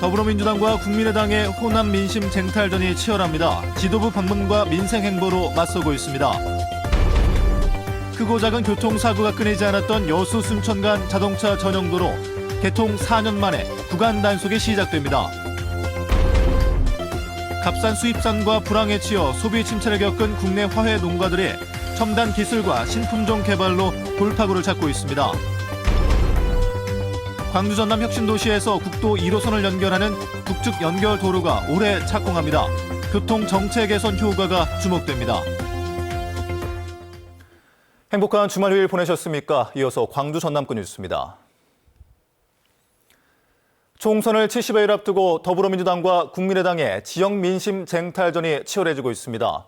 더불어민주당과 국민의당의 호남 민심 쟁탈전이 치열합니다. 지도부 방문과 민생 행보로 맞서고 있습니다. 크고 작은 교통사고가 끊이지 않았던 여수 순천 간 자동차 전용도로 개통 4년 만에 구간 단속이 시작됩니다. 값싼 수입산과 불황에 치여 소비 침체를 겪은 국내 화훼 농가들이 첨단 기술과 신품종 개발로 돌파구를 찾고 있습니다. 광주 전남 혁신도시에서 국도 1호선을 연결하는 북측 연결 도로가 올해 착공합니다. 교통 정체 개선 효과가 주목됩니다. 행복한 주말 휴일 보내셨습니까? 이어서 광주 전남권 뉴스입니다. 총선을 70여일 앞두고 더불어민주당과 국민의당의 지역 민심 쟁탈전이 치열해지고 있습니다.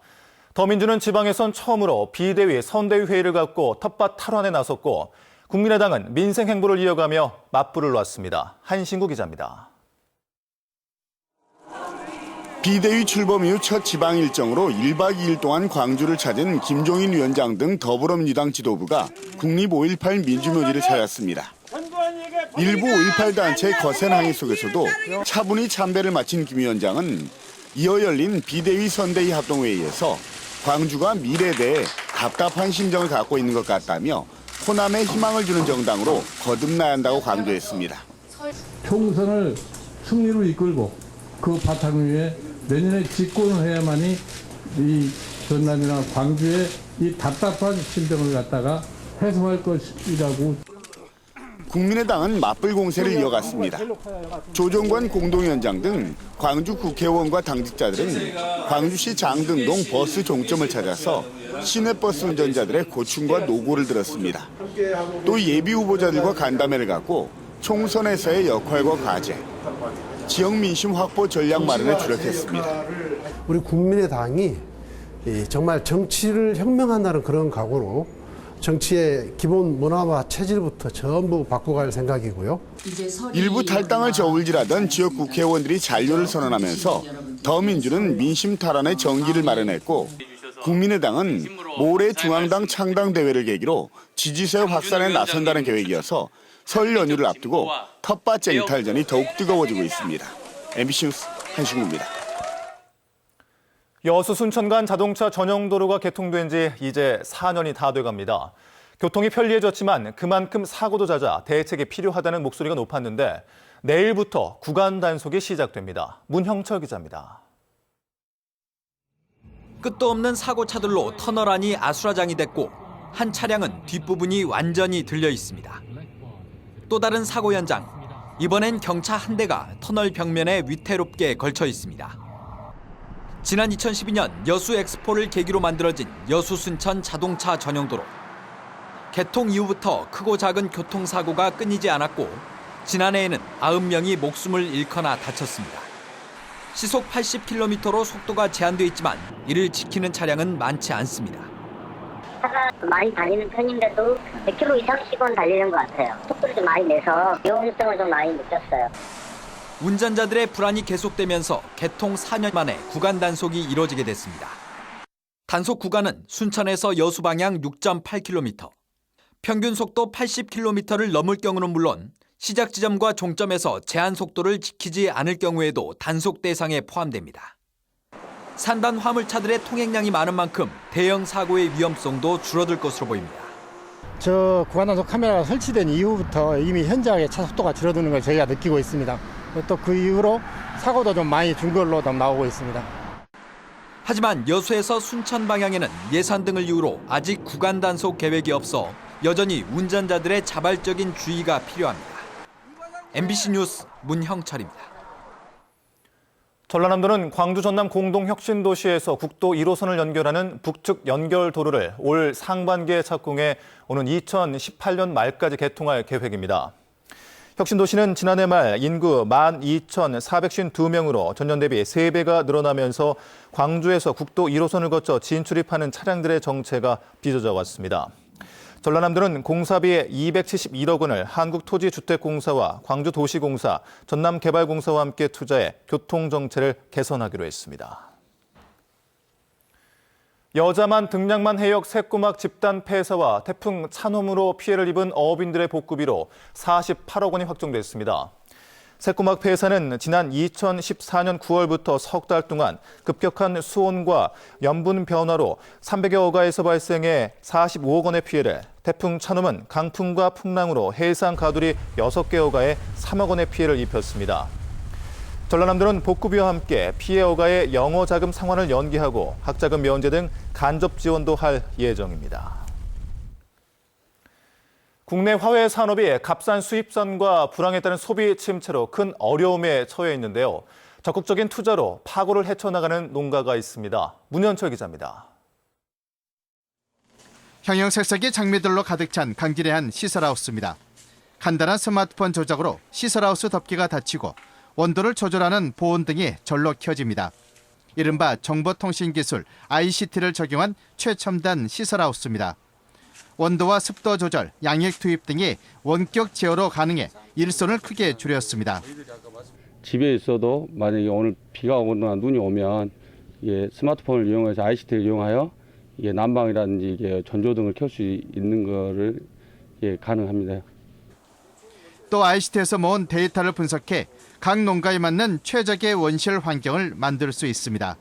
더민주는 지방에선 처음으로 비대위, 선대위 회의를 갖고 텃밭 탈환에 나섰고 국민의당은 민생 행보를 이어가며 맞불을 놨습니다. 한신구 기자입니다. 비대위 출범 이후 첫 지방 일정으로 1박 2일 동안 광주를 찾은 김종인 위원장 등 더불어민주당 지도부가 국립 5.18 민주묘지를 찾았습니다. 일부 5.18 단체의 거센 항의 속에서도 차분히 참배를 마친 김 위원장은 이어 열린 비대위 선대위 합동회의에서 광주가 미래에 대해 답답한 심정을 갖고 있는 것 같다며 호남에 희망을 주는 정당으로 거듭나야 한다고 강조했습니다. 총선을 승리로 이끌고 그 바탕 위에 내년에 집권을 해야만이 이 전남이나 광주의 이 답답한 심정을 갖다가 해소할 것이라고. 국민의당은 맞불 공세를 이어갔습니다. 조정관 공동위원장 등 광주 국회의원과 당직자들은 광주시 장등동 버스 종점을 찾아서 시내버스 운전자들의 고충과 노고를 들었습니다. 또 예비 후보자들과 간담회를 갖고 총선에서의 역할과 과제, 지역 민심 확보 전략 마련에 주력했습니다. 우리 국민의당이 정말 정치를 혁명한다는 그런 각오로 정치의 기본 문화와 체질부터 전부 바꿔갈 생각이고요. 일부 탈당을 저울질하던 지역 국회의원들이 잔류를 선언하면서 더민주는 민심 탈환의 정기를 마련했고 국민의당은 모레 중앙당 창당 대회를 계기로 지지세 확산에 나선다는 계획이어서 설 연휴를 앞두고 텃밭 쟁탈전이 더욱 뜨거워지고 있습니다. MBC 뉴스 한신구입니다. 여수 순천 간 자동차 전용 도로가 개통된 지 이제 4년이 다 돼갑니다. 교통이 편리해졌지만 그만큼 사고도 잦아 대책이 필요하다는 목소리가 높았는데 내일부터 구간 단속이 시작됩니다. 문형철 기자입니다. 끝도 없는 사고차들로 터널 안이 아수라장이 됐고 한 차량은 뒷부분이 완전히 들려 있습니다. 또 다른 사고 현장, 이번엔 경차 한 대가 터널 벽면에 위태롭게 걸쳐 있습니다. 지난 2012년 여수 엑스포를 계기로 만들어진 여수 순천 자동차 전용도로. 개통 이후부터 크고 작은 교통사고가 끊이지 않았고 지난해에는 90명이 목숨을 잃거나 다쳤습니다. 시속 80km로 속도가 제한돼 있지만 이를 지키는 차량은 많지 않습니다. 차가 많이 다니는 편인데도 100km 이상씩은 달리는 것 같아요. 속도를 좀 많이 내서 위험성을 좀 많이 느꼈어요. 운전자들의 불안이 계속되면서 개통 4년 만에 구간 단속이 이뤄지게 됐습니다. 단속 구간은 순천에서 여수 방향 6.8km, 평균 속도 80km를 넘을 경우는 물론 시작 지점과 종점에서 제한 속도를 지키지 않을 경우에도 단속 대상에 포함됩니다. 산단 화물차들의 통행량이 많은 만큼 대형 사고의 위험성도 줄어들 것으로 보입니다. 저 구간 단속 카메라가 설치된 이후부터 이미 현장의 차 속도가 줄어드는 걸 저희가 느끼고 있습니다. 또 그 이후로 사고도 좀 많이 준 걸로 나오고 있습니다. 하지만 여수에서 순천 방향에는 예산 등을 이유로 아직 구간 단속 계획이 없어 여전히 운전자들의 자발적인 주의가 필요합니다. MBC 뉴스 문형철입니다. 전라남도는 광주 전남 공동혁신도시에서 국도 1호선을 연결하는 북측 연결도로를 올 상반기에 착공해 오는 2018년 말까지 개통할 계획입니다. 혁신도시는 지난해 말 인구 12,452명으로 전년 대비 3배가 늘어나면서 광주에서 국도 1호선을 거쳐 진출입하는 차량들의 정체가 빚어져 왔습니다. 전라남도는 공사비 271억 원을 한국토지주택공사와 광주도시공사, 전남개발공사와 함께 투자해 교통정체를 개선하기로 했습니다. 여자만 등량만 해역 새꼬막 집단 폐사와 태풍 찬홈으로 피해를 입은 어업인들의 복구비로 48억 원이 확정됐습니다. 새꼬막 폐사는 지난 2014년 9월부터 석 달 동안 급격한 수온과 염분 변화로 300여 가에서 발생해 45억 원의 피해를, 태풍 찬홈은 강풍과 풍랑으로 해상 가두리 6개 가에 3억 원의 피해를 입혔습니다. 전라남도는 복구비와 함께 피해 어가의 영어 자금 상환을 연기하고 학자금 면제 등 간접 지원도 할 예정입니다. 국내 화훼 산업이 값싼 수입산과 불황에 따른 소비 침체로 큰 어려움에 처해 있는데요. 적극적인 투자로 파고를 헤쳐나가는 농가가 있습니다. 문현철 기자입니다. 형형색색의 장미들로 가득 찬 강진의 한 시설하우스입니다. 간단한 스마트폰 조작으로 시설하우스 덮개가 닫히고 원도를 조절하는 보온 등이 절로 켜집니다. 이른바 정보통신기술 ICT를 적용한 최첨단 시설하우스입니다. 원도와 습도 조절, 양액 투입 등이 원격 제어로 가능해 일손을 크게 줄였습니다. 집에 있어도 만약에 오늘 비가 오거나 눈이 오면 스마트폰을 이용해서 ICT를 이용하여 난방이라든지 전조등을 켤 수 있는 거를 가능합니다. 또 ICT에서 모은 데이터를 분석해 각 농가에 맞는 최적의 원실 환경을 만들 수 있습니다.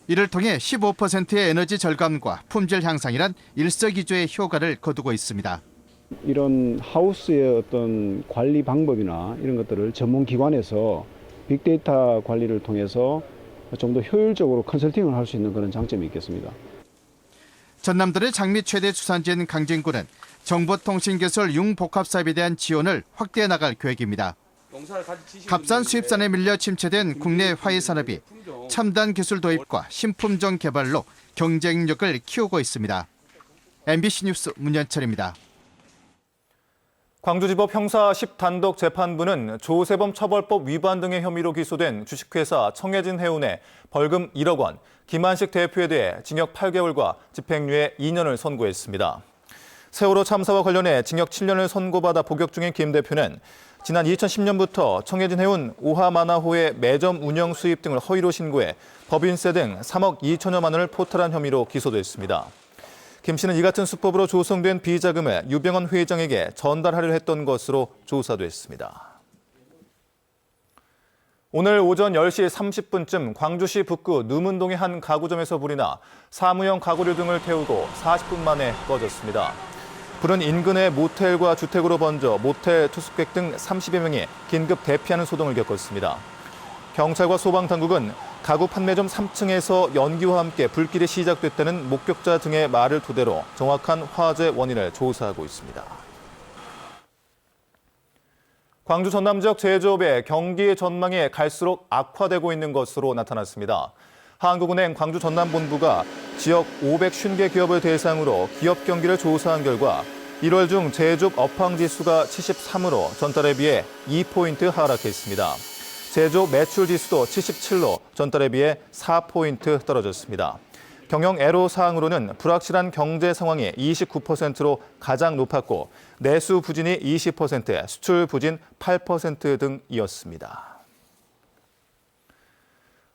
이를 통해 15%의 에너지 절감과 품질 향상이란 일석이조의 효과를 거두고 있습니다. 이런 하우스의 어떤 관리 방법이나 이런 것들을 전문 기관에서 빅데이터 관리를 통해서 좀 더 효율적으로 컨설팅을 할 수 있는 그런 장점이 있겠습니다. 전남도의 장미 최대 수산지인 강진구는 정보통신기술 융복합사업에 대한 지원을 확대해 나갈 계획입니다. 값싼 수입산에 밀려 침체된 국내 화훼 산업이 첨단 기술 도입과 신품종 개발로 경쟁력을 키우고 있습니다. MBC 뉴스 문현철입니다. 광주지법 형사 10단독 재판부는 조세범 처벌법 위반 등의 혐의로 기소된 주식회사 청해진 해운에 벌금 1억 원, 김한식 대표에 대해 징역 8개월과 집행유예 2년을 선고했습니다. 세월호 참사와 관련해 징역 7년을 선고받아 복역 중인 김 대표는 지난 2010년부터 청해진 해운 오하마나호의 매점 운영 수입 등을 허위로 신고해 법인세 등 3억 2천여만 원을 포탈한 혐의로 기소됐습니다. 김 씨는 이 같은 수법으로 조성된 비자금을 유병헌 회장에게 전달하려 했던 것으로 조사됐습니다. 오늘 오전 10시 30분쯤 광주시 북구 누문동의 한 가구점에서 불이 나 사무용 가구류 등을 태우고 40분 만에 꺼졌습니다. 불은 인근의 모텔과 주택으로 번져 모텔 투숙객 등 30여 명이 긴급 대피하는 소동을 겪었습니다. 경찰과 소방당국은 가구 판매점 3층에서 연기와 함께 불길이 시작됐다는 목격자 등의 말을 토대로 정확한 화재 원인을 조사하고 있습니다. 광주 전남 지역 제조업의 경기 전망이 갈수록 악화되고 있는 것으로 나타났습니다. 한국은행 광주 전남본부가 지역 550개 기업을 대상으로 기업 경기를 조사한 결과 1월 중 제조업 업황 지수가 73으로 전달에 비해 2포인트 하락했습니다. 제조업 매출 지수도 77로 전달에 비해 4포인트 떨어졌습니다. 경영 애로 사항으로는 불확실한 경제 상황이 29%로 가장 높았고 내수 부진이 20%, 수출 부진 8% 등이었습니다.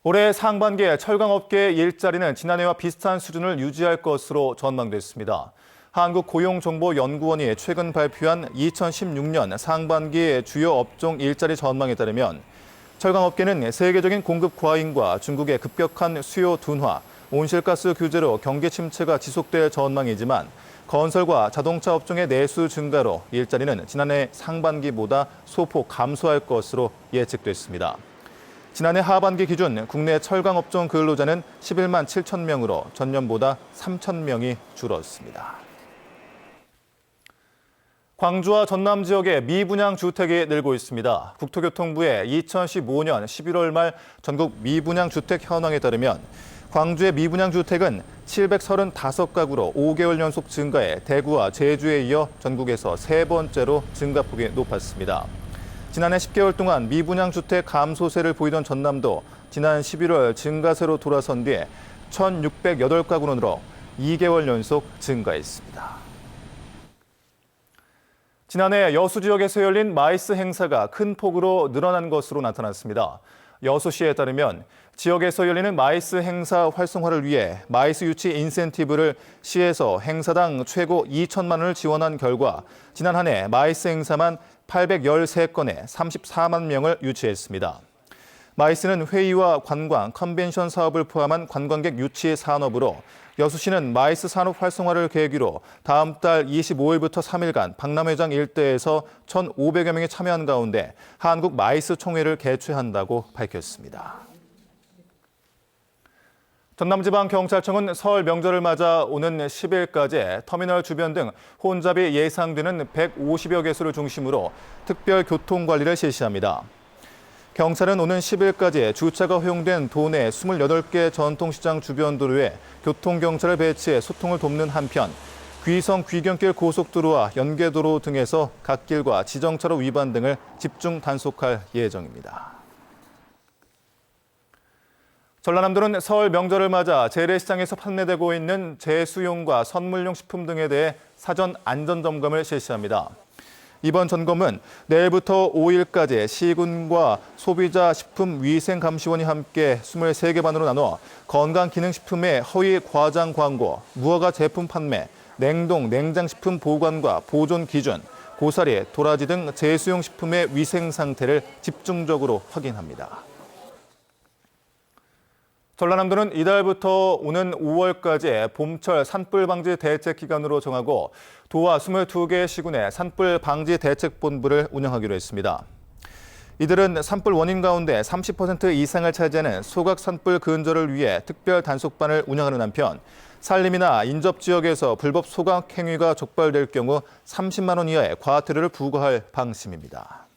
올해 상반기에 철강업계의 일자리는 지난해와 비슷한 수준을 유지할 것으로 전망됐습니다. 한국고용정보연구원이 최근 발표한 2016년 상반기 주요 업종 일자리 전망에 따르면 철강업계는 세계적인 공급 과잉과 중국의 급격한 수요 둔화, 온실가스 규제로 경기 침체가 지속될 전망이지만 건설과 자동차 업종의 내수 증가로 일자리는 지난해 상반기보다 소폭 감소할 것으로 예측됐습니다. 지난해 하반기 기준 국내 철강업종 근로자는 11만 7천 명으로 전년보다 3천 명이 줄었습니다. 광주와 전남 지역의 미분양 주택이 늘고 있습니다. 국토교통부의 2015년 11월 말 전국 미분양 주택 현황에 따르면 광주의 미분양 주택은 735가구로 5개월 연속 증가해 대구와 제주에 이어 전국에서 세 번째로 증가폭이 높았습니다. 지난해 10개월 동안 미분양 주택 감소세를 보이던 전남도 지난 11월 증가세로 돌아선 뒤에 1,608가구로 늘어 2개월 연속 증가했습니다. 지난해 여수 지역에서 열린 마이스 행사가 큰 폭으로 늘어난 것으로 나타났습니다. 여수시에 따르면 지역에서 열리는 마이스 행사 활성화를 위해 마이스 유치 인센티브를 시에서 행사당 최고 2천만 원을 지원한 결과 지난 한 해 마이스 행사만 813건에 34만 명을 유치했습니다. 마이스는 회의와 관광, 컨벤션 사업을 포함한 관광객 유치 산업으로 여수시는 마이스 산업 활성화를 계기로 다음 달 25일부터 3일간 박람회장 일대에서 1,500여 명이 참여한 가운데 한국 마이스 총회를 개최한다고 밝혔습니다. 전남지방경찰청은 설 명절을 맞아 오는 10일까지 터미널 주변 등 혼잡이 예상되는 150여 개소를 중심으로 특별 교통관리를 실시합니다. 경찰은 오는 10일까지 주차가 허용된 도내 28개 전통시장 주변 도로에 교통경찰을 배치해 소통을 돕는 한편 귀성 귀경길 고속도로와 연계도로 등에서 갓길과 지정차로 위반 등을 집중 단속할 예정입니다. 전라남도는 설 명절을 맞아 재래시장에서 판매되고 있는 제수용과 선물용 식품 등에 대해 사전 안전점검을 실시합니다. 이번 점검은 내일부터 5일까지 시군과 소비자 식품위생감시원이 함께 23개 반으로 나눠 건강기능식품의 허위 과장 광고, 무허가 제품 판매, 냉동, 냉장식품 보관과 보존 기준, 고사리, 도라지 등 제수용 식품의 위생 상태를 집중적으로 확인합니다. 전라남도는 이달부터 오는 5월까지 봄철 산불 방지 대책 기간으로 정하고 도와 22개 시군의 산불 방지 대책본부를 운영하기로 했습니다. 이들은 산불 원인 가운데 30% 이상을 차지하는 소각 산불 근절을 위해 특별 단속반을 운영하는 한편 산림이나 인접 지역에서 불법 소각 행위가 적발될 경우 30만 원 이하의 과태료를 부과할 방침입니다.